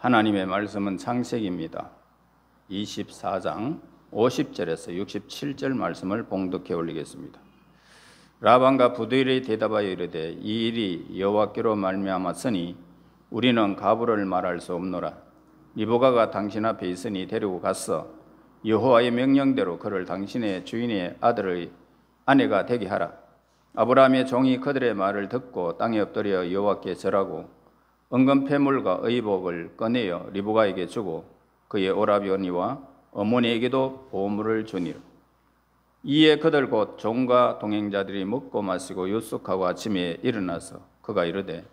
하나님의 말씀은 창세기입니다. 24장 50절에서 67절 말씀을 봉독해 올리겠습니다. 라반과 부두엘이 대답하여 이르되 이 일이 여호와께로 말미암았으니 우리는 가부를 말할 수 없노라. 리브가가 당신 앞에 있으니 데리고 갔어. 여호와의 명령대로 그를 당신의 주인의 아들의 아내가 되게 하라. 아브라함의 종이 그들의 말을 듣고 땅에 엎드려 여호와께 절하고 은금 패물과 의복을 꺼내어 리브가에게 주고 그의 오라비오니와 어머니에게도 보물을 주니라. 이에 그들 곧 종과 동행자들이 먹고 마시고 유숙하고 아침에 일어나서 그가 이르되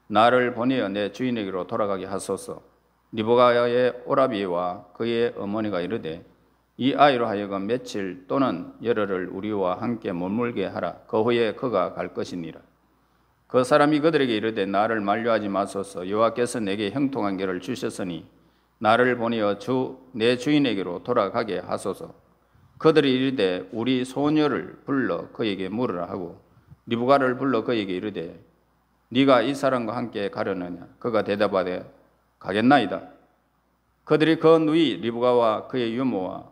나를 보내어 내 주인에게로 돌아가게 하소서. 리브가의 오라비와 그의 어머니가 이르되 이 아이로 하여금 며칠 또는 열흘을 우리와 함께 머물게 하라. 그 후에 그가 갈 것이니라. 그 사람이 그들에게 이르되 나를 만류하지 마소서. 여호와께서 내게 형통한 길을 주셨으니 나를 보내어 내 주인에게로 돌아가게 하소서. 그들이 이르되 우리 소녀를 불러 그에게 물으라 하고 리브가를 불러 그에게 이르되 네가 이 사람과 함께 가려느냐. 그가 대답하되 가겠나이다. 그들이 그 누이 리브가와 그의 유모와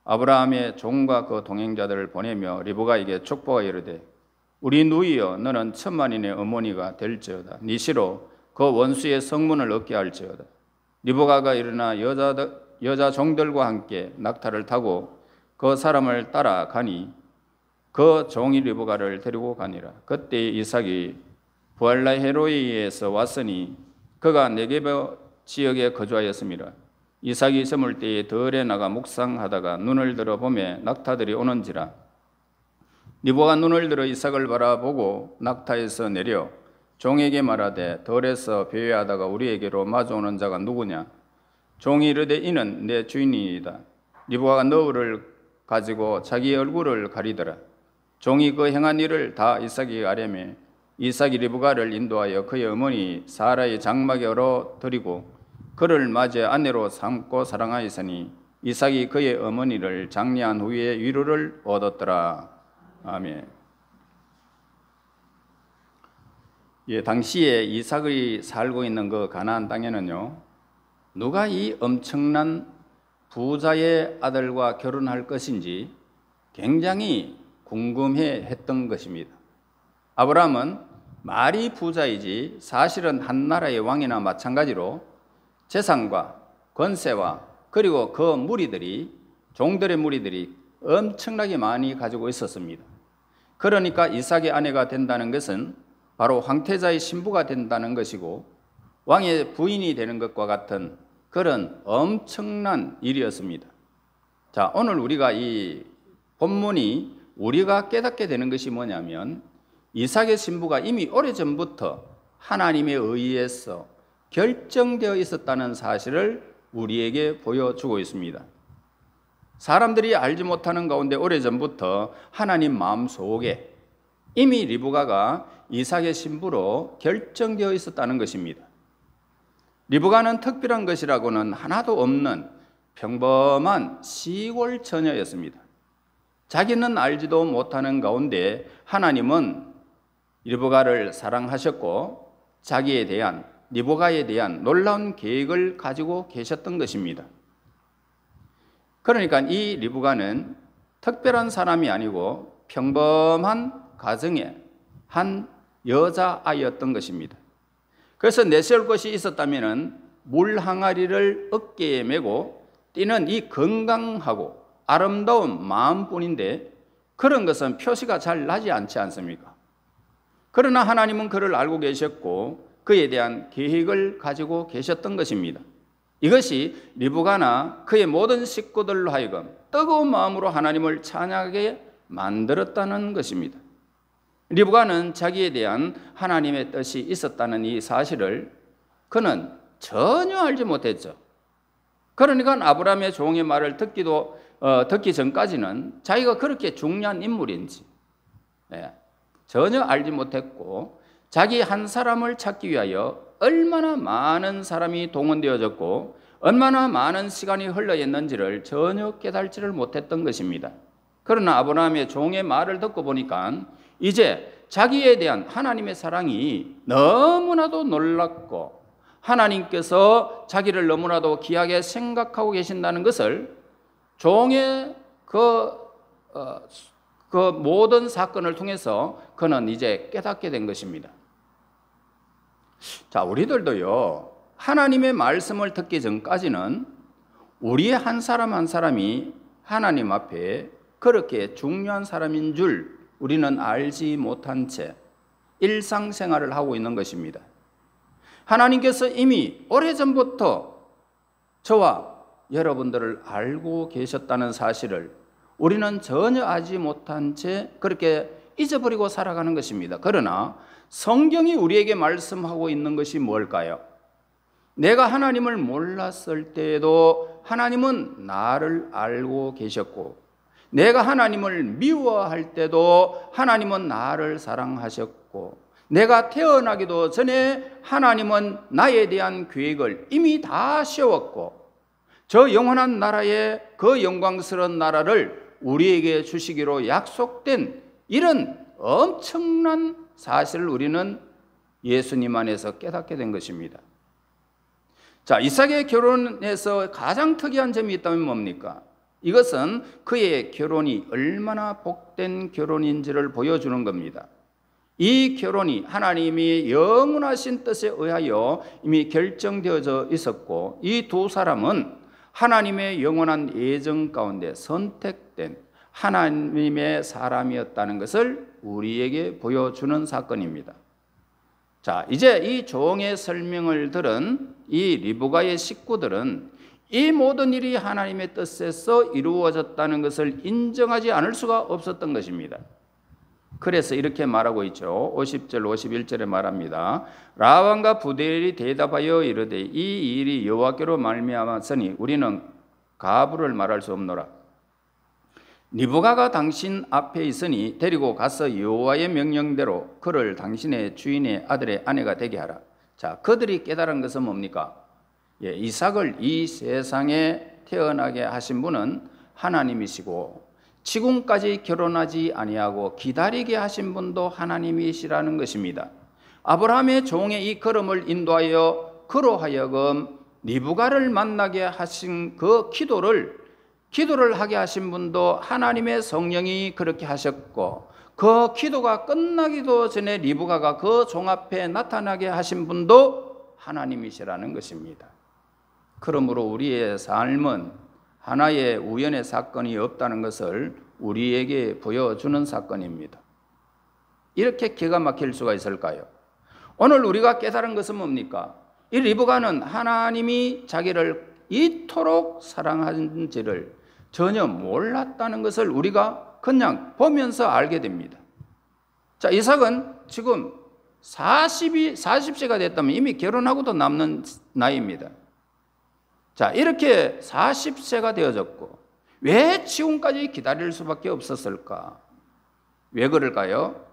아브라함의 종과 그 동행자들을 보내며 리브가에게 축복하여 이르되 우리 누이여 너는 천만인의 어머니가 될지어다. 니시로 그 원수의 성문을 얻게 할지어다. 리브가가 일어나 여자 종들과 함께 낙타를 타고 그 사람을 따라가니 그 종이 리브가를 데리고 가니라. 그때 이삭이 부알라헤로이에서 왔으니 그가 네게브 지역에 거주하였습니다. 이삭이 저물 때에 들에 나가 묵상하다가 눈을 들어 보매 낙타들이 오는지라. 리브가가 눈을 들어 이삭을 바라보고 낙타에서 내려 종에게 말하되 들에서 배회하다가 우리에게로 마주오는 자가 누구냐. 종이 이르되 이는 내 주인이다. 리브가가 너울을 가지고 자기 얼굴을 가리더라. 종이 그 행한 일을 다 이삭에게 아뢰매 이삭이 리브가를 인도하여 그의 어머니 사라의 장막에 얼어들이고 그를 맞이해 아내로 삼고 사랑하였으니 이삭이 그의 어머니를 장례한 후에 위로를 얻었더라. 아멘. 예, 당시에 이삭이 살고 있는 그 가나안 땅에는요, 누가 이 엄청난 부자의 아들과 결혼할 것인지 굉장히 궁금해했던 것입니다. 아브라함은 말이 부자이지 사실은 한 나라의 왕이나 마찬가지로 재산과 권세와 그리고 그 무리들이 종들의 무리들이 엄청나게 많이 가지고 있었습니다. 그러니까 이삭의 아내가 된다는 것은 바로 황태자의 신부가 된다는 것이고 왕의 부인이 되는 것과 같은 그런 엄청난 일이었습니다. 자, 오늘 우리가 이 본문이 우리가 깨닫게 되는 것이 뭐냐면 이삭의 신부가 이미 오래전부터 하나님에 의해서 결정되어 있었다는 사실을 우리에게 보여주고 있습니다. 사람들이 알지 못하는 가운데 오래전부터 하나님 마음속에 이미 리브가가 이삭의 신부로 결정되어 있었다는 것입니다. 리브가는 특별한 것이라고는 하나도 없는 평범한 시골 처녀였습니다. 자기는 알지도 못하는 가운데 하나님은 리브가를 사랑하셨고 자기에 대한 리브가에 대한 놀라운 계획을 가지고 계셨던 것입니다. 그러니까 이 리브가는 특별한 사람이 아니고 평범한 가정의 한 여자아이였던 것입니다. 그래서 내세울 것이 있었다면 물 항아리를 어깨에 메고 뛰는 이 건강하고 아름다운 마음뿐인데 그런 것은 표시가 잘 나지 않지 않습니까? 그러나 하나님은 그를 알고 계셨고 그에 대한 계획을 가지고 계셨던 것입니다. 이것이 리브가나 그의 모든 식구들로 하여금 뜨거운 마음으로 하나님을 찬양하게 만들었다는 것입니다. 리브가는 자기에 대한 하나님의 뜻이 있었다는 이 사실을 그는 전혀 알지 못했죠. 그러니까 아브라함의 종의 말을 듣기 전까지는 자기가 그렇게 중요한 인물인지 전혀 알지 못했고 자기 한 사람을 찾기 위하여 얼마나 많은 사람이 동원되어졌고 얼마나 많은 시간이 흘러있는지를 전혀 깨달지를 못했던 것입니다. 그러나 아브라함의 종의 말을 듣고 보니까 이제 자기에 대한 하나님의 사랑이 너무나도 놀랍고 하나님께서 자기를 너무나도 귀하게 생각하고 계신다는 것을 종의 그 모든 사건을 통해서 그는 이제 깨닫게 된 것입니다. 자, 우리들도요, 하나님의 말씀을 듣기 전까지는 우리의 한 사람 한 사람이 하나님 앞에 그렇게 중요한 사람인 줄 우리는 알지 못한 채 일상생활을 하고 있는 것입니다. 하나님께서 이미 오래전부터 저와 여러분들을 알고 계셨다는 사실을 우리는 전혀 알지 못한 채 그렇게 잊어버리고 살아가는 것입니다. 그러나 성경이 우리에게 말씀하고 있는 것이 뭘까요? 내가 하나님을 몰랐을 때에도 하나님은 나를 알고 계셨고, 내가 하나님을 미워할 때도 하나님은 나를 사랑하셨고, 내가 태어나기도 전에 하나님은 나에 대한 계획을 이미 다 세웠고, 저 영원한 나라의 그 영광스러운 나라를 우리에게 주시기로 약속된 이런 엄청난 사실을 우리는 예수님 안에서 깨닫게 된 것입니다. 자, 이삭의 결혼에서 가장 특이한 점이 있다면 뭡니까? 이것은 그의 결혼이 얼마나 복된 결혼인지를 보여주는 겁니다. 이 결혼이 하나님이 영원하신 뜻에 의하여 이미 결정되어져 있었고, 이 두 사람은 하나님의 영원한 예정 가운데 선택된 하나님의 사람이었다는 것을 우리에게 보여주는 사건입니다. 자, 이제 이 종의 설명을 들은 이 리브가의 식구들은 이 모든 일이 하나님의 뜻에서 이루어졌다는 것을 인정하지 않을 수가 없었던 것입니다. 그래서 이렇게 말하고 있죠. 50절 51절에 말합니다. 라반과 부델이 대답하여 이르되 이 일이 여호와께로 말미암았으니 우리는 가부를 말할 수 없노라. 리브가가 당신 앞에 있으니 데리고 가서 여호와의 명령대로 그를 당신의 주인의 아들의 아내가 되게 하라. 자, 그들이 깨달은 것은 뭡니까? 이삭을 이 세상에 태어나게 하신 분은 하나님이시고, 지금까지 결혼하지 아니하고 기다리게 하신 분도 하나님이시라는 것입니다. 아브라함의 종의 이 걸음을 인도하여 그로 하여금 리브가를 만나게 하신 그 기도를 하게 하신 분도 하나님의 성령이 그렇게 하셨고, 그 기도가 끝나기도 전에 리브가가 그 종 앞에 나타나게 하신 분도 하나님이시라는 것입니다. 그러므로 우리의 삶은 하나의 우연의 사건이 없다는 것을 우리에게 보여주는 사건입니다. 이렇게 기가 막힐 수가 있을까요? 오늘 우리가 깨달은 것은 뭡니까? 이 리브가는 하나님이 자기를 이토록 사랑하는지를 전혀 몰랐다는 것을 우리가 그냥 보면서 알게 됩니다. 자, 이삭은 지금 40세가 됐다면 이미 결혼하고도 남는 나이입니다. 자, 이렇게 40세가 되어졌고 왜 지금까지 기다릴 수밖에 없었을까? 왜 그럴까요?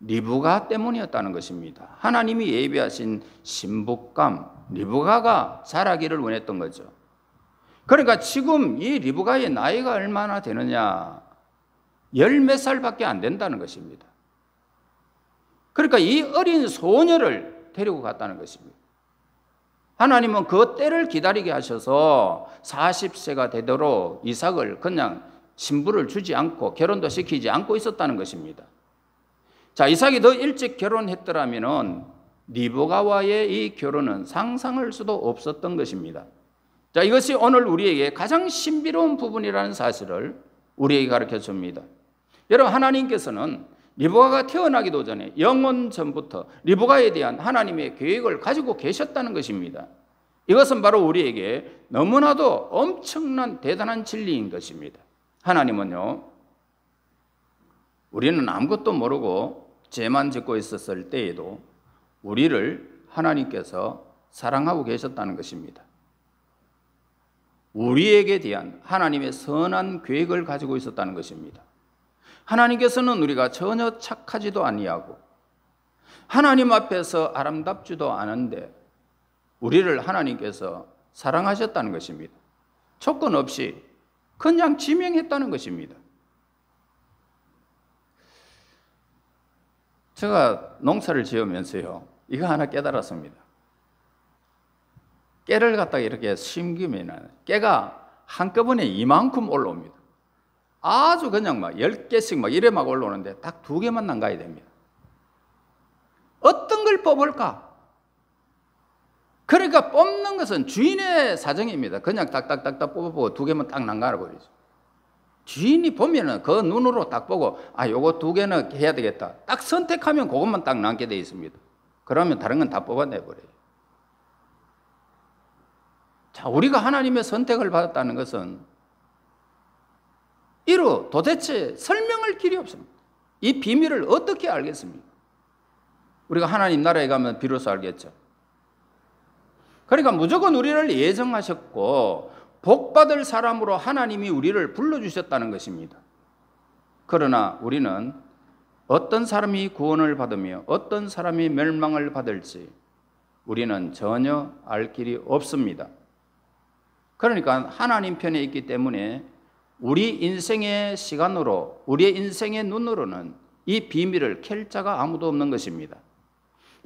리브가 때문이었다는 것입니다. 하나님이 예비하신 신부감 리브가가 자라기를 원했던 거죠. 그러니까 지금 이 리브가의 나이가 얼마나 되느냐? 10몇 살밖에 안 된다는 것입니다. 그러니까 이 어린 소녀를 데리고 갔다는 것입니다. 하나님은 그 때를 기다리게 하셔서 40세가 되도록 이삭을 그냥 신부를 주지 않고 결혼도 시키지 않고 있었다는 것입니다. 자, 이삭이 더 일찍 결혼했더라면 리브가와의 이 결혼은 상상할 수도 없었던 것입니다. 자, 이것이 오늘 우리에게 가장 신비로운 부분이라는 사실을 우리에게 가르쳐 줍니다. 여러분, 하나님께서는 리브가가 태어나기도 전에 영원 전부터 리브가에 대한 하나님의 계획을 가지고 계셨다는 것입니다. 이것은 바로 우리에게 너무나도 엄청난 대단한 진리인 것입니다. 하나님은요, 우리는 아무것도 모르고 죄만 짓고 있었을 때에도 우리를 하나님께서 사랑하고 계셨다는 것입니다. 우리에게 대한 하나님의 선한 계획을 가지고 있었다는 것입니다. 하나님께서는 우리가 전혀 착하지도 아니하고 하나님 앞에서 아름답지도 않은데 우리를 하나님께서 사랑하셨다는 것입니다. 조건 없이 그냥 지명했다는 것입니다. 제가 농사를 지으면서요, 이거 하나 깨달았습니다. 깨를 갖다가 이렇게 심기면 깨가 한꺼번에 이만큼 올라옵니다. 아주 그냥 막 10개씩 막 이래 막 올라오는데 딱 2개만 남가야 됩니다. 어떤 걸 뽑을까? 그러니까 뽑는 것은 주인의 사정입니다. 그냥 딱딱딱딱 뽑아보고 2개만 딱 남가라 버리죠. 주인이 보면은 그 눈으로 딱 보고 요거 2개는 해야 되겠다. 딱 선택하면 그것만 딱 남게 돼 있습니다. 그러면 다른 건 다 뽑아내 버려요. 자, 우리가 하나님의 선택을 받았다는 것은 이로 도대체 설명할 길이 없습니다. 이 비밀을 어떻게 알겠습니까? 우리가 하나님 나라에 가면 비로소 알겠죠. 그러니까 무조건 우리를 예정하셨고 복받을 사람으로 하나님이 우리를 불러주셨다는 것입니다. 그러나 우리는 어떤 사람이 구원을 받으며 어떤 사람이 멸망을 받을지 우리는 전혀 알 길이 없습니다. 그러니까 하나님 편에 있기 때문에 우리 인생의 시간으로, 우리의 인생의 눈으로는 이 비밀을 캘 자가 아무도 없는 것입니다.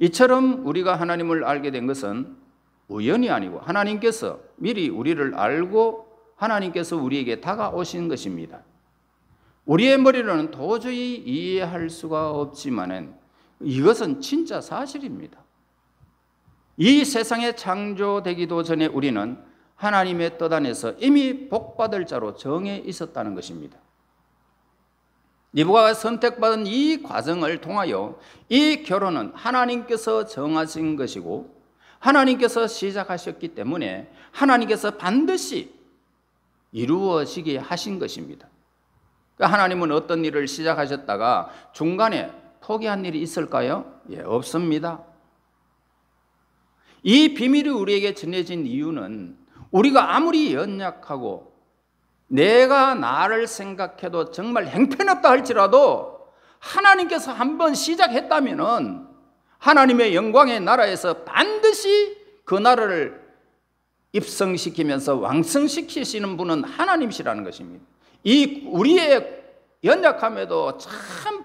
이처럼 우리가 하나님을 알게 된 것은 우연이 아니고 하나님께서 미리 우리를 알고 하나님께서 우리에게 다가오신 것입니다. 우리의 머리로는 도저히 이해할 수가 없지만은 이것은 진짜 사실입니다. 이 세상에 창조되기도 전에 우리는 하나님의 뜻 안에서 이미 복받을 자로 정해 있었다는 것입니다. 리브가가 선택받은 이 과정을 통하여 이 결혼은 하나님께서 정하신 것이고 하나님께서 시작하셨기 때문에 하나님께서 반드시 이루어지게 하신 것입니다. 하나님은 어떤 일을 시작하셨다가 중간에 포기한 일이 있을까요? 예, 없습니다. 이 비밀이 우리에게 전해진 이유는 우리가 아무리 연약하고 내가 나를 생각해도 정말 형편없다 할지라도 하나님께서 한번 시작했다면은 하나님의 영광의 나라에서 반드시 그 나라를 입성시키면서 왕성시키시는 분은 하나님이시라는 것입니다. 이 우리의 연약함에도 참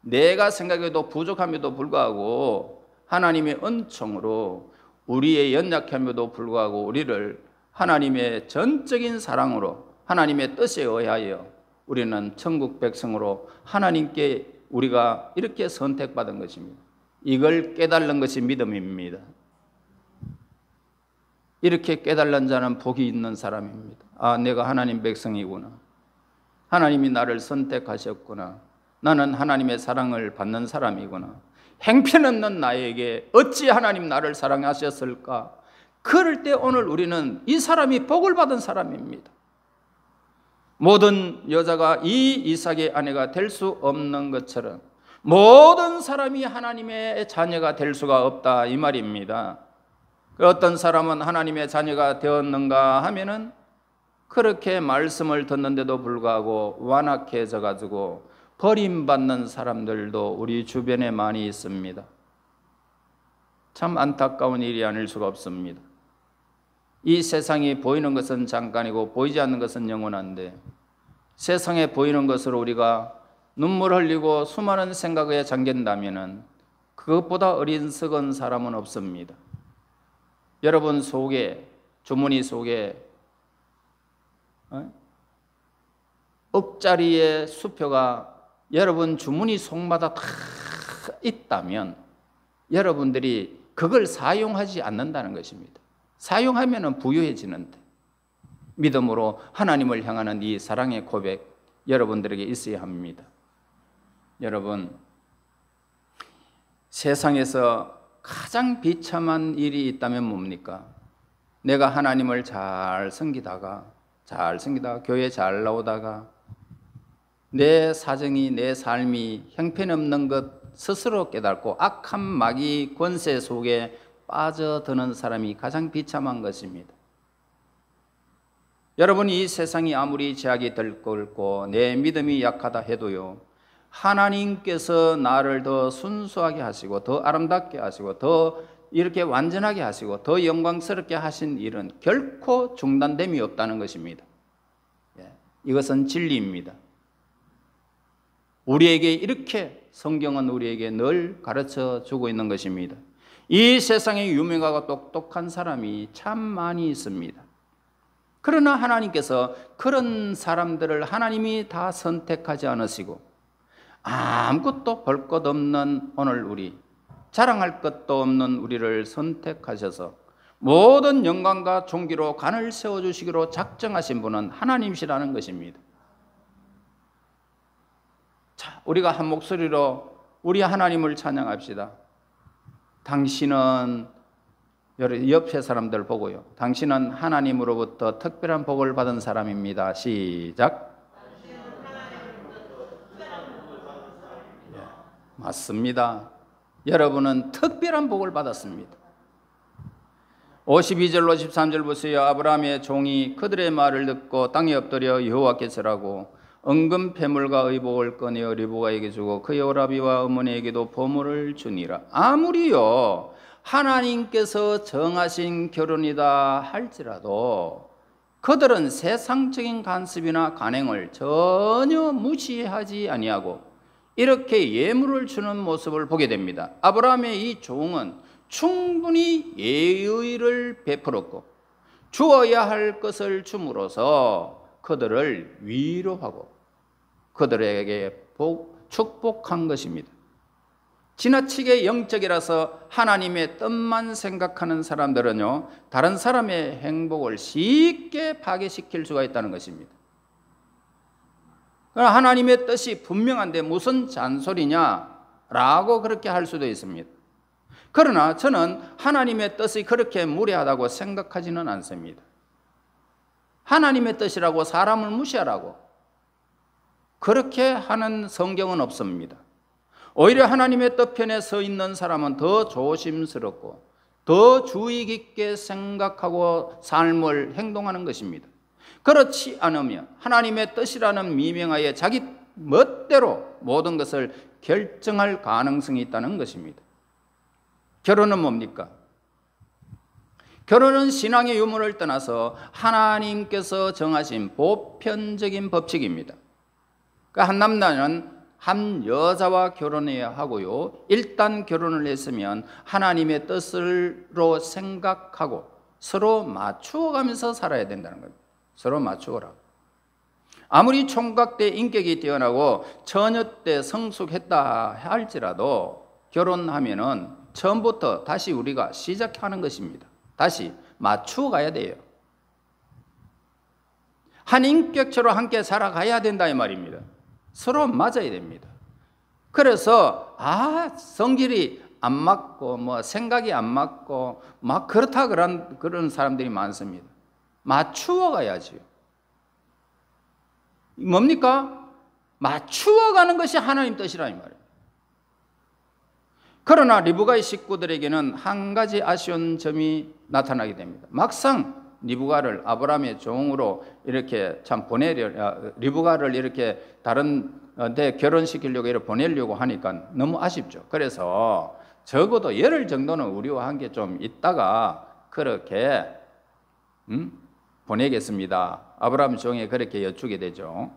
내가 생각해도 부족함에도 불구하고 하나님의 은총으로 우리의 연약함에도 불구하고 우리를 하나님의 전적인 사랑으로 하나님의 뜻에 의하여 우리는 천국 백성으로 하나님께 우리가 이렇게 선택받은 것입니다. 이걸 깨달는 것이 믿음입니다. 이렇게 깨달는 자는 복이 있는 사람입니다. 내가 하나님 백성이구나. 하나님이 나를 선택하셨구나. 나는 하나님의 사랑을 받는 사람이구나. 형편없는 나에게 어찌 하나님 나를 사랑하셨을까? 그럴 때 오늘 우리는 이 사람이 복을 받은 사람입니다. 모든 여자가 이 이삭의 아내가 될 수 없는 것처럼 모든 사람이 하나님의 자녀가 될 수가 없다 이 말입니다. 어떤 사람은 하나님의 자녀가 되었는가 하면은 그렇게 말씀을 듣는데도 불구하고 완악해져 가지고 버림받는 사람들도 우리 주변에 많이 있습니다. 참 안타까운 일이 아닐 수가 없습니다. 이 세상이 보이는 것은 잠깐이고 보이지 않는 것은 영원한데 세상에 보이는 것으로 우리가 눈물 흘리고 수많은 생각에 잠긴다면 그것보다 어리석은 사람은 없습니다. 여러분 속에, 주머니 속에 억짜리의 수표가 여러분 주머니 속마다 다 있다면 여러분들이 그걸 사용하지 않는다는 것입니다. 사용하면 부유해지는데 믿음으로 하나님을 향하는 이 사랑의 고백 여러분들에게 있어야 합니다. 여러분, 세상에서 가장 비참한 일이 있다면 뭡니까? 내가 하나님을 잘 섬기다가 교회 잘 나오다가 내 사정이 내 삶이 형편없는 것 스스로 깨닫고 악한 마귀 권세 속에 빠져드는 사람이 가장 비참한 것입니다. 여러분, 이 세상이 아무리 제약이 들끓고 내 믿음이 약하다 해도요, 하나님께서 나를 더 순수하게 하시고 더 아름답게 하시고 더 이렇게 완전하게 하시고 더 영광스럽게 하신 일은 결코 중단됨이 없다는 것입니다. 이것은 진리입니다. 우리에게 이렇게 성경은 우리에게 늘 가르쳐 주고 있는 것입니다. 이 세상에 유명하고 똑똑한 사람이 참 많이 있습니다. 그러나 하나님께서 그런 사람들을 하나님이 다 선택하지 않으시고 아무것도 볼 것 없는 오늘 우리, 자랑할 것도 없는 우리를 선택하셔서 모든 영광과 존귀로 관을 세워주시기로 작정하신 분은 하나님이시라는 것입니다. 자, 우리가 한 목소리로 우리 하나님을 찬양합시다. 당신은, 옆에 사람들 보고요, 당신은 하나님으로부터 특별한 복을 받은 사람입니다. 시작. 맞습니다. 여러분은 특별한 복을 받았습니다. 52절 53절 보세요. 아브라함의 종이 그들의 말을 듣고 땅에 엎드려 여호와께 절하고 은금 패물과 의복을 꺼내어 리브가에게 주고 그의 오라비와 어머니에게도 보물을 주니라. 아무리요 하나님께서 정하신 결혼이다 할지라도 그들은 세상적인 간섭이나 간행을 전혀 무시하지 아니하고 이렇게 예물을 주는 모습을 보게 됩니다. 아브라함의 이 종은 충분히 예의를 베풀었고 주어야 할 것을 줌으로써 그들을 위로하고 그들에게 축복한 것입니다. 지나치게 영적이라서 하나님의 뜻만 생각하는 사람들은요, 다른 사람의 행복을 쉽게 파괴시킬 수가 있다는 것입니다. 하나님의 뜻이 분명한데 무슨 잔소리냐라고 그렇게 할 수도 있습니다. 그러나 저는 하나님의 뜻이 그렇게 무례하다고 생각하지는 않습니다. 하나님의 뜻이라고 사람을 무시하라고 그렇게 하는 성경은 없습니다. 오히려 하나님의 뜻 편에 서 있는 사람은 더 조심스럽고 더 주의 깊게 생각하고 삶을 행동하는 것입니다. 그렇지 않으면 하나님의 뜻이라는 미명하에 자기 멋대로 모든 것을 결정할 가능성이 있다는 것입니다. 결혼은 뭡니까? 결혼은 신앙의 유무를 떠나서 하나님께서 정하신 보편적인 법칙입니다. 그러니까 한 남자는 한 여자와 결혼해야 하고요, 일단 결혼을 했으면 하나님의 뜻으로 생각하고 서로 맞추어가면서 살아야 된다는 겁니다. 서로 맞추어라. 아무리 총각 때 인격이 뛰어나고 처녀 때 성숙했다 할지라도 결혼하면은 처음부터 다시 우리가 시작하는 것입니다. 다시 맞추어 가야 돼요. 한 인격체로 함께 살아가야 된다 이 말입니다. 서로 맞아야 됩니다. 그래서 성질이 안 맞고 생각이 안 맞고 막 그렇다 그런 사람들이 많습니다. 맞추어 가야지요. 뭡니까? 맞추어 가는 것이 하나님 뜻이라 이 말이에요. 그러나 리브가의 식구들에게는 한 가지 아쉬운 점이 나타나게 됩니다. 막상 리브가를 아브라함의 종으로 이렇게 리브가를 이렇게 다른 데 결혼시키려고 이렇게 보내려고 하니까 너무 아쉽죠. 그래서 적어도 열흘 정도는 우리와 함께 좀 있다가 그렇게 보내겠습니다. 아브라함 종에 그렇게 여쭈게 되죠.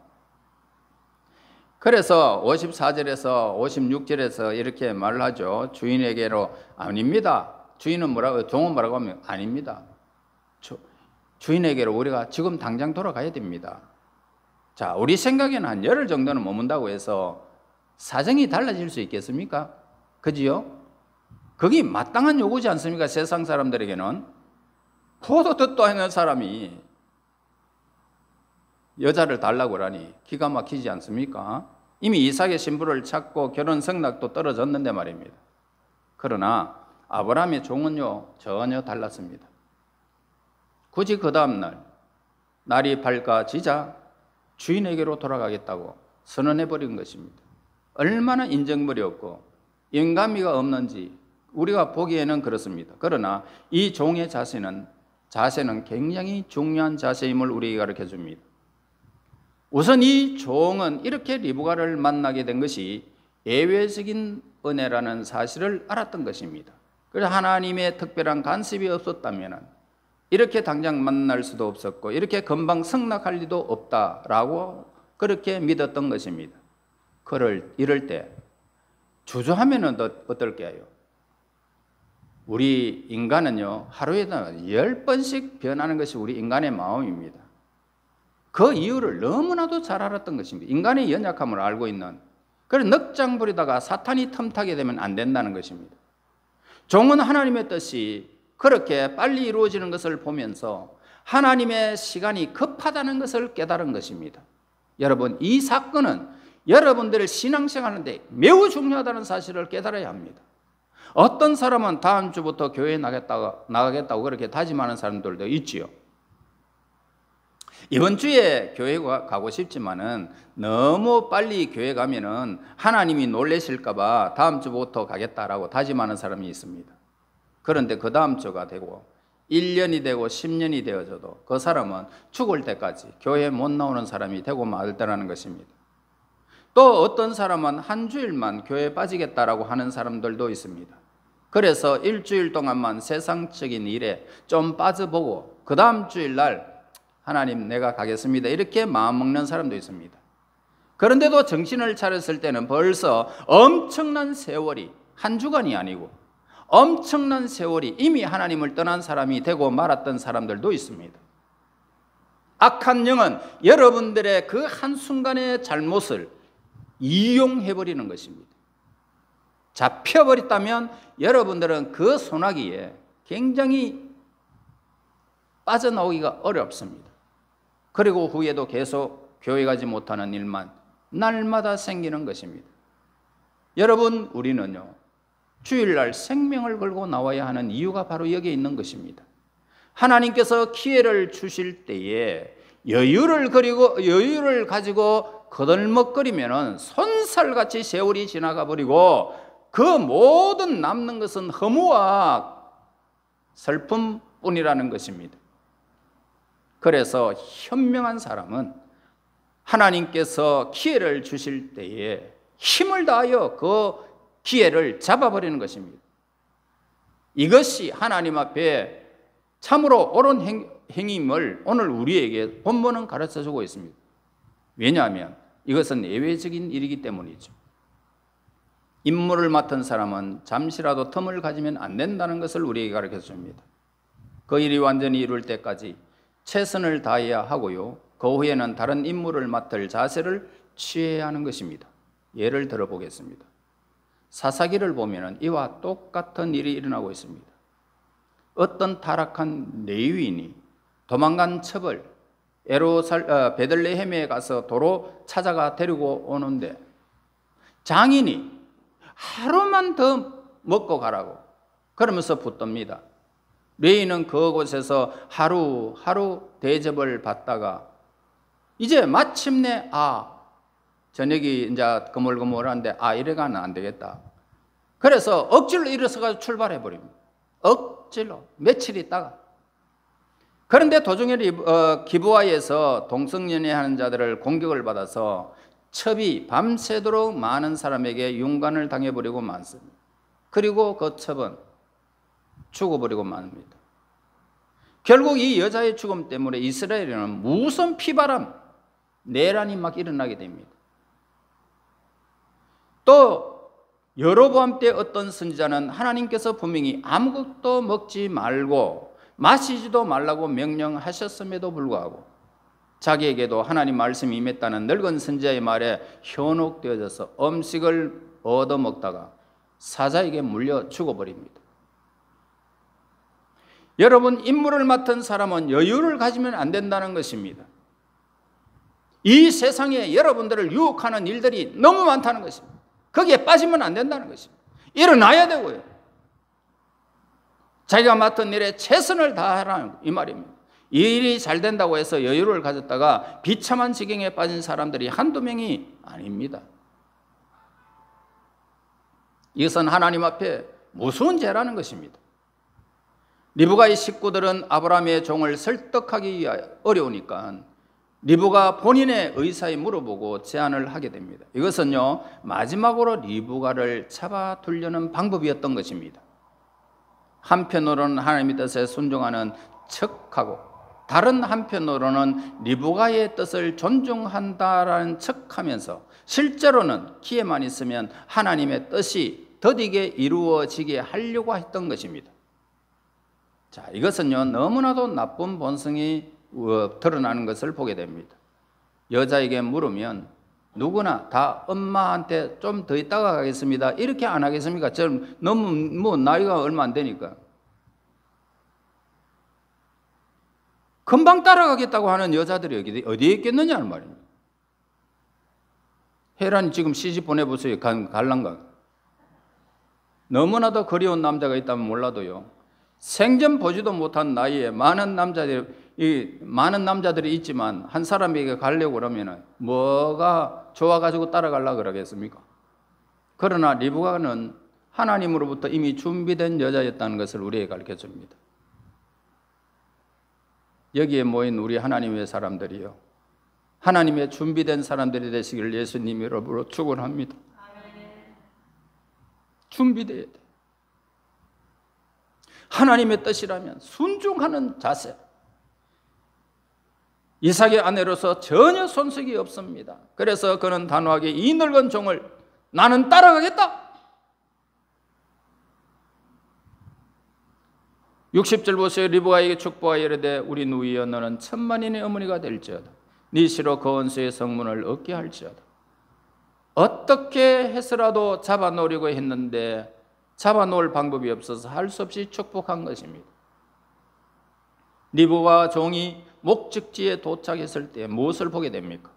그래서 54절에서 56절에서 이렇게 말을 하죠. 주인에게로 아닙니다. 종은 뭐라고 하면 아닙니다. 주인에게로 우리가 지금 당장 돌아가야 됩니다. 자, 우리 생각에는 한 열흘 정도는 머문다고 해서 사정이 달라질 수 있겠습니까? 그지요? 그게 마땅한 요구지 않습니까? 세상 사람들에게는. 포도 뜻도 않는 사람이 여자를 달라고 하니 기가 막히지 않습니까? 이미 이삭의 신부를 찾고 결혼 성낙도 떨어졌는데 말입니다. 그러나 아브라함의 종은요 전혀 달랐습니다. 굳이 그 다음날 날이 밝아지자 주인에게로 돌아가겠다고 선언해버린 것입니다. 얼마나 인정머리 없고 인간미가 없는지 우리가 보기에는 그렇습니다. 그러나 이 종의 자세는 굉장히 중요한 자세임을 우리에게 가르쳐줍니다. 우선 이 종은 이렇게 리브가를 만나게 된 것이 예외적인 은혜라는 사실을 알았던 것입니다. 그래서 하나님의 특별한 간섭이 없었다면 이렇게 당장 만날 수도 없었고 이렇게 금방 성낙할 리도 없다라고 그렇게 믿었던 것입니다. 이럴 때 주저하면 어떨까요? 우리 인간은요, 하루에 10번씩 변하는 것이 우리 인간의 마음입니다. 그 이유를 너무나도 잘 알았던 것입니다. 인간의 연약함을 알고 있는. 그래서 넉장 부리다가 사탄이 틈타게 되면 안 된다는 것입니다. 종은 하나님의 뜻이 그렇게 빨리 이루어지는 것을 보면서 하나님의 시간이 급하다는 것을 깨달은 것입니다. 여러분, 이 사건은 여러분들을 신앙생활하는데 매우 중요하다는 사실을 깨달아야 합니다. 어떤 사람은 다음 주부터 교회에 나가겠다고 그렇게 다짐하는 사람들도 있지요. 이번 주에 교회 가고 싶지만은 너무 빨리 교회 가면은 하나님이 놀라실까봐 다음 주부터 가겠다라고 다짐하는 사람이 있습니다. 그런데 그 다음 주가 되고 1년이 되고 10년이 되어져도 그 사람은 죽을 때까지 교회에 못 나오는 사람이 되고 말더라는 것입니다. 또 어떤 사람은 한 주일만 교회에 빠지겠다라고 하는 사람들도 있습니다. 그래서 일주일 동안만 세상적인 일에 좀 빠져보고 그 다음 주일날 하나님 내가 가겠습니다 이렇게 마음먹는 사람도 있습니다. 그런데도 정신을 차렸을 때는 벌써 엄청난 세월이, 한 주간이 아니고 엄청난 세월이 이미 하나님을 떠난 사람이 되고 말았던 사람들도 있습니다. 악한 영은 여러분들의 그 한순간의 잘못을 이용해버리는 것입니다. 잡혀버렸다면 여러분들은 그 소나기에 굉장히 빠져나오기가 어렵습니다. 그리고 후에도 계속 교회 가지 못하는 일만 날마다 생기는 것입니다. 여러분, 우리는요, 주일날 생명을 걸고 나와야 하는 이유가 바로 여기에 있는 것입니다. 하나님께서 기회를 주실 때에 여유를 가지고 거들먹거리면은 손살같이 세월이 지나가 버리고 그 모든 남는 것은 허무와 슬픔뿐이라는 것입니다. 그래서 현명한 사람은 하나님께서 기회를 주실 때에 힘을 다하여 그 기회를 잡아버리는 것입니다. 이것이 하나님 앞에 참으로 옳은 행임을 오늘 우리에게 본문은 가르쳐주고 있습니다. 왜냐하면 이것은 예외적인 일이기 때문이죠. 임무를 맡은 사람은 잠시라도 틈을 가지면 안 된다는 것을 우리에게 가르쳐줍니다. 그 일이 완전히 이룰 때까지 최선을 다해야 하고요, 그 후에는 다른 임무를 맡을 자세를 취해야 하는 것입니다. 예를 들어보겠습니다. 사사기를 보면 이와 똑같은 일이 일어나고 있습니다. 어떤 타락한 레위인이 도망간 첩을 베들레헴에 가서 도로 찾아가 데리고 오는데 장인이 하루만 더 먹고 가라고 그러면서 붙듭니다. 레위인은 그곳에서 하루 대접을 받다가 이제 마침내 저녁이 이제 거물거물한데 이래가는 안 되겠다. 그래서 억지로 일어서가지고 출발해 버립니다. 억지로 며칠 있다가. 그런데 도중에 기브아에서 동성연애하는 자들을 공격을 받아서 첩이 밤새도록 많은 사람에게 윤관을 당해버리고 많습니다. 그리고 그 첩은 죽어버리고 맙니다. 결국 이 여자의 죽음 때문에 이스라엘에는 무슨 피바람, 내란이 막 일어나게 됩니다. 또 여로보암 때 어떤 선지자는 하나님께서 분명히 아무것도 먹지 말고 마시지도 말라고 명령하셨음에도 불구하고 자기에게도 하나님 말씀이 임했다는 늙은 선지자의 말에 현혹되어져서 음식을 얻어먹다가 사자에게 물려 죽어버립니다. 여러분, 임무를 맡은 사람은 여유를 가지면 안 된다는 것입니다. 이 세상에 여러분들을 유혹하는 일들이 너무 많다는 것입니다. 거기에 빠지면 안 된다는 것입니다. 일어나야 되고요. 자기가 맡은 일에 최선을 다하라는 이 말입니다. 이 일이 잘 된다고 해서 여유를 가졌다가 비참한 지경에 빠진 사람들이 한두 명이 아닙니다. 이것은 하나님 앞에 무서운 죄라는 것입니다. 리브가의 식구들은 아브라함의 종을 설득하기 어려우니까 리브가 본인의 의사에 물어보고 제안을 하게 됩니다. 이것은요, 마지막으로 리브가를 잡아두려는 방법이었던 것입니다. 한편으로는 하나님의 뜻에 순종하는 척하고 다른 한편으로는 리브가의 뜻을 존중한다라는 척하면서 실제로는 기회만 있으면 하나님의 뜻이 더디게 이루어지게 하려고 했던 것입니다. 자, 이것은요 너무나도 나쁜 본성이 드러나는 것을 보게 됩니다. 여자에게 물으면 누구나 다 엄마한테 좀 더 있다가 가겠습니다 이렇게 안 하겠습니까? 저는 너무 뭐 나이가 얼마 안 되니까. 금방 따라가겠다고 하는 여자들이 어디에 있겠느냐는 말입니다. 혜란이 지금 시집 보내보세요. 갈란가. 너무나도 그리운 남자가 있다면 몰라도요, 생전 보지도 못한 나이에 많은 남자들이 있지만 한 사람에게 가려고 그러면 뭐가 좋아가지고 따라가려고 그러겠습니까? 그러나 리브가는 하나님으로부터 이미 준비된 여자였다는 것을 우리에게 가르쳐줍니다. 여기에 모인 우리 하나님의 사람들이요, 하나님의 준비된 사람들이 되시기를 예수님 이름으로 축원합니다. 준비되어야 돼. 하나님의 뜻이라면 순종하는 자세. 이삭의 아내로서 전혀 손색이 없습니다. 그래서 그는 단호하게 이 늙은 종을 나는 따라가겠다. 60절 보세요. 리브가에게 축복하여 이르되 우리 누이여 너는 천만인의 어머니가 될지어다. 네 시로 그 원수의 성문을 얻게 할지어다. 어떻게 해서라도 잡아놓으려고 했는데 잡아놓을 방법이 없어서 할 수 없이 축복한 것입니다. 리브가 종이 목적지에 도착했을 때 무엇을 보게 됩니까?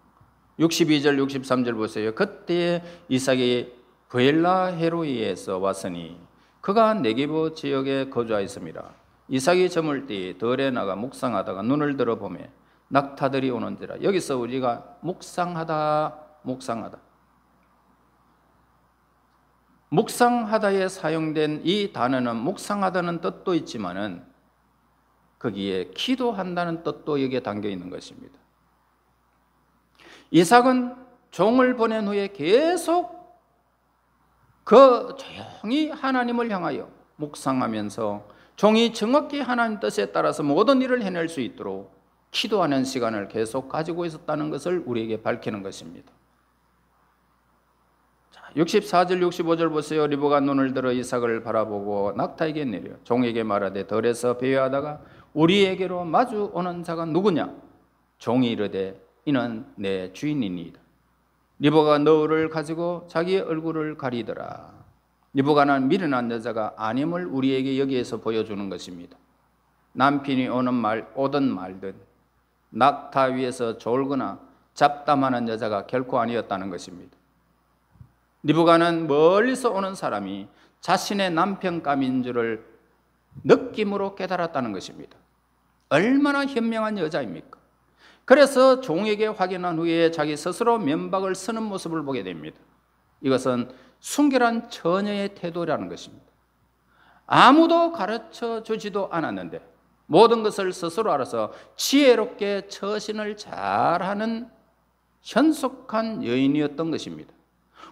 62절 63절 보세요. 그때 이삭이 브엘라 헤로이에서 왔으니 그가 네게브 지역에 거주하였습니다. 이삭이 저물 때 들에 나가 묵상하다가 눈을 들어보매 낙타들이 오는지라. 여기서 우리가 묵상하다에 사용된 이 단어는 묵상하다는 뜻도 있지만은 거기에 기도한다는 뜻도 여기에 담겨 있는 것입니다. 이삭은 종을 보낸 후에 계속 조용히 하나님을 향하여 묵상하면서 종이 정확히 하나님 뜻에 따라서 모든 일을 해낼 수 있도록 기도하는 시간을 계속 가지고 있었다는 것을 우리에게 밝히는 것입니다. 64절 65절 보세요. 리브가 눈을 들어 이삭을 바라보고 낙타에게 내려 종에게 말하되 들에서 배회하다가 우리에게로 마주 오는 자가 누구냐? 종이 이르되 이는 내 주인이니이다. 리브가가 너울을 가지고 자기의 얼굴을 가리더라. 리브가는 미련한 여자가 아님을 우리에게 여기에서 보여주는 것입니다. 남편이 오든 말든 낙타 위에서 졸거나 잡담하는 여자가 결코 아니었다는 것입니다. 리브가는 멀리서 오는 사람이 자신의 남편감인 줄을 느낌으로 깨달았다는 것입니다. 얼마나 현명한 여자입니까? 그래서 종에게 확인한 후에 자기 스스로 면박을 쓰는 모습을 보게 됩니다. 이것은 순결한 처녀의 태도라는 것입니다. 아무도 가르쳐 주지도 않았는데 모든 것을 스스로 알아서 지혜롭게 처신을 잘하는 현숙한 여인이었던 것입니다.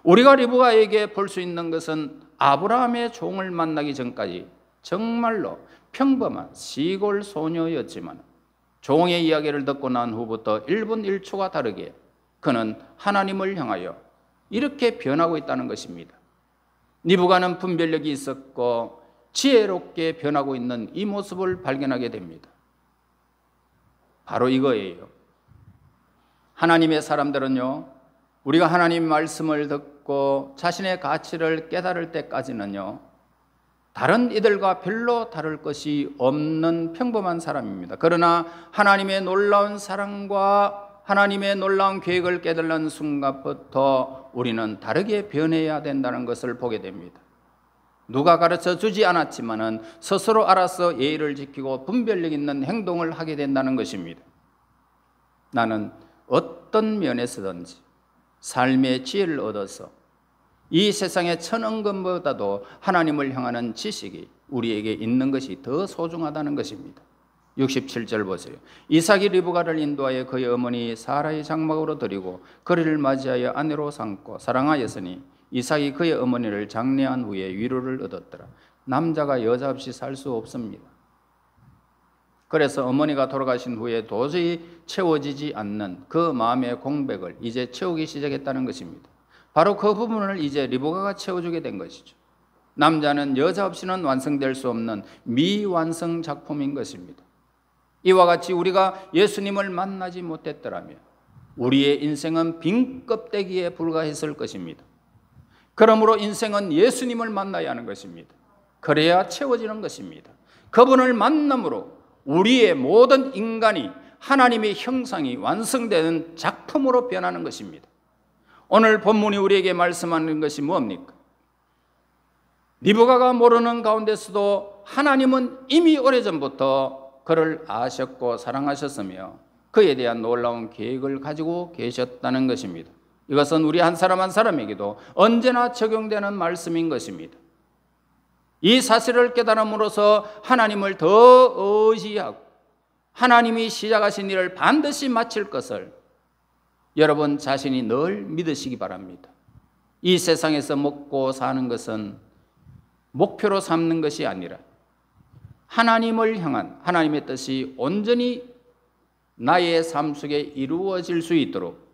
우리가 리브가에게 볼 수 있는 것은 아브라함의 종을 만나기 전까지 정말로 평범한 시골 소녀였지만 종의 이야기를 듣고 난 후부터 1분 1초가 다르게 그는 하나님을 향하여 이렇게 변하고 있다는 것입니다. 리브가는 분별력이 있었고 지혜롭게 변하고 있는 이 모습을 발견하게 됩니다. 바로 이거예요. 하나님의 사람들은요, 우리가 하나님 말씀을 듣고 자신의 가치를 깨달을 때까지는요, 다른 이들과 별로 다를 것이 없는 평범한 사람입니다. 그러나 하나님의 놀라운 사랑과 하나님의 놀라운 계획을 깨달는 순간부터 우리는 다르게 변해야 된다는 것을 보게 됩니다. 누가 가르쳐 주지 않았지만은 스스로 알아서 예의를 지키고 분별력 있는 행동을 하게 된다는 것입니다. 나는 어떤 면에서든지 삶의 지혜를 얻어서 이 세상의 천언금보다도 하나님을 향하는 지식이 우리에게 있는 것이 더 소중하다는 것입니다. 67절 보세요. 이삭이 리브가를 인도하여 그의 어머니 사라의 장막으로 드리고 그를 맞이하여 아내로 삼고 사랑하였으니 이삭이 그의 어머니를 장례한 후에 위로를 얻었더라. 남자가 여자 없이 살 수 없습니다. 그래서 어머니가 돌아가신 후에 도저히 채워지지 않는 그 마음의 공백을 이제 채우기 시작했다는 것입니다. 바로 그 부분을 이제 리브가가 채워주게 된 것이죠. 남자는 여자 없이는 완성될 수 없는 미완성 작품인 것입니다. 이와 같이 우리가 예수님을 만나지 못했더라면 우리의 인생은 빈 껍데기에 불과했을 것입니다. 그러므로 인생은 예수님을 만나야 하는 것입니다. 그래야 채워지는 것입니다. 그분을 만남으로 우리의 모든 인간이 하나님의 형상이 완성되는 작품으로 변하는 것입니다. 오늘 본문이 우리에게 말씀하는 것이 뭡니까? 리브가가 모르는 가운데서도 하나님은 이미 오래전부터 그를 아셨고 사랑하셨으며 그에 대한 놀라운 계획을 가지고 계셨다는 것입니다. 이것은 우리 한 사람 한 사람에게도 언제나 적용되는 말씀인 것입니다. 이 사실을 깨달음으로써 하나님을 더 의지하고 하나님이 시작하신 일을 반드시 마칠 것을 여러분 자신이 늘 믿으시기 바랍니다. 이 세상에서 먹고 사는 것은 목표로 삼는 것이 아니라 하나님을 향한 하나님의 뜻이 온전히 나의 삶 속에 이루어질 수 있도록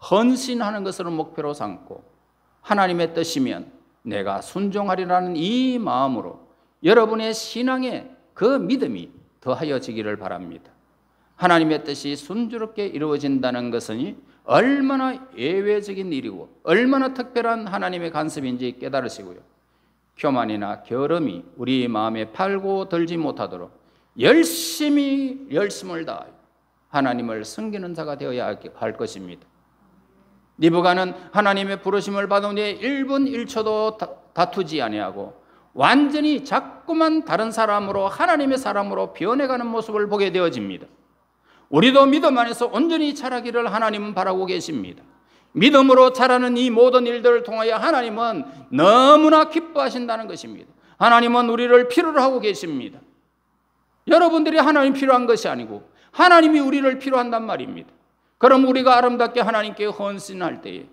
헌신하는 것을 목표로 삼고 하나님의 뜻이면 내가 순종하리라는 이 마음으로 여러분의 신앙의 그 믿음이 더하여지기를 바랍니다. 하나님의 뜻이 순조롭게 이루어진다는 것은 얼마나 예외적인 일이고 얼마나 특별한 하나님의 간섭인지 깨달으시고요. 교만이나 게으름이 우리 마음에 팔고 들지 못하도록 열심을 다하여 하나님을 섬기는 자가 되어야 할 것입니다. 리브가는 하나님의 부르심을 받은 후에 1분 1초도 다투지 아니하고 완전히 자꾸만 다른 사람으로 하나님의 사람으로 변해가는 모습을 보게 되어집니다. 우리도 믿음 안에서 온전히 자라기를 하나님은 바라고 계십니다. 믿음으로 자라는 이 모든 일들을 통하여 하나님은 너무나 기뻐하신다는 것입니다. 하나님은 우리를 필요로 하고 계십니다. 여러분들이 하나님 필요한 것이 아니고 하나님이 우리를 필요한단 말입니다. 그럼 우리가 아름답게 하나님께 헌신할 때에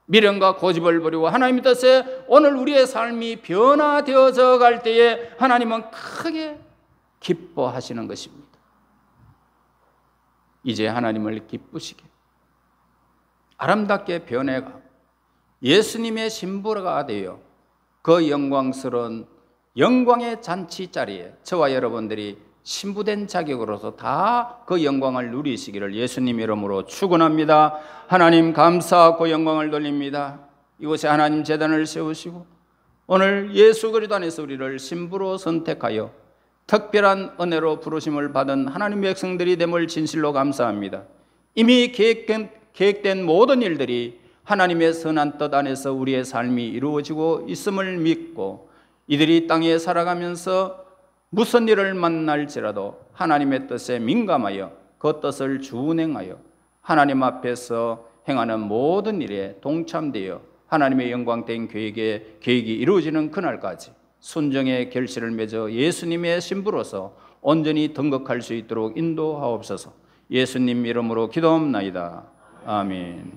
미련과 고집을 버리고 하나님의 뜻에 오늘 우리의 삶이 변화되어져 갈 때에 하나님은 크게 기뻐하시는 것입니다. 이제 하나님을 기쁘시게 아름답게 변해가 예수님의 신부가 되어 그 영광스러운 영광의 잔치 자리에 저와 여러분들이 신부된 자격으로서 다 그 영광을 누리시기를 예수님 이름으로 축원합니다. 하나님 감사하고 영광을 돌립니다. 이곳에 하나님 제단을 세우시고 오늘 예수 그리스도 안에서 우리를 신부로 선택하여 특별한 은혜로 부르심을 받은 하나님의 백성들이 됨을 진실로 감사합니다. 이미 계획된 모든 일들이 하나님의 선한 뜻 안에서 우리의 삶이 이루어지고 있음을 믿고 이들이 땅에 살아가면서 무슨 일을 만날지라도 하나님의 뜻에 민감하여 그 뜻을 준행하여 하나님 앞에서 행하는 모든 일에 동참되어 하나님의 영광된 계획이 이루어지는 그날까지 순종의 결실을 맺어 예수님의 신부로서 온전히 등극할 수 있도록 인도하옵소서. 예수님 이름으로 기도합나이다. 아멘.